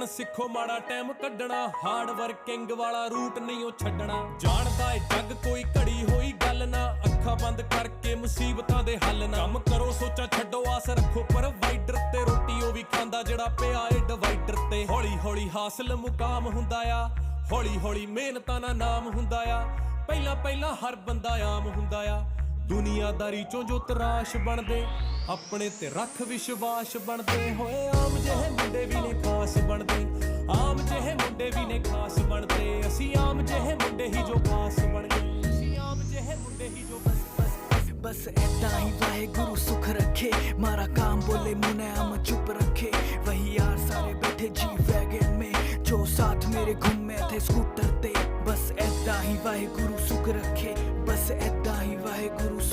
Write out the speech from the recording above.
सिखो माड़ा time कड्डना hard working वाला रूट नहीं ओ छड्डना जानदा है जग कोई घड़ी होई गल ना अखां बंद करके मुसीबतां दे हल ना कम करो सोचा छड्डो आस रखो प्रोवाइडर ते रोटी ओ भी खांदा जेड़ा पिया ए डिवाइडर ते हौली हौली हासिल मुकाम हुंदा आ हौली हौली मेहनतां दा नाम हुंदा आ पहला पहला हर बंदा आम हुंदा आ दुनियादारी चों जो तराश बनदे अपने ते रख विश्वास बनदे होए आम जेहे मुंडे भी ने खास बनदे आम जेहे मुंडे भी ने खास बनदे असी आम जेहे मुंडे ही जो खास बन गए असी आम जेहे मुंडे ही जो बस ऐदा ही वाहेगुरु सुख रखे मारा काम बोले मुनाम चुप रखे वही यार सारे बैठे जी वैगन में जो साथ मेरे घूमे थे स्कूटर ते बस ऐदा ही वाहेगुरु सुख रखे बस ऐदा ही वाहेगुरु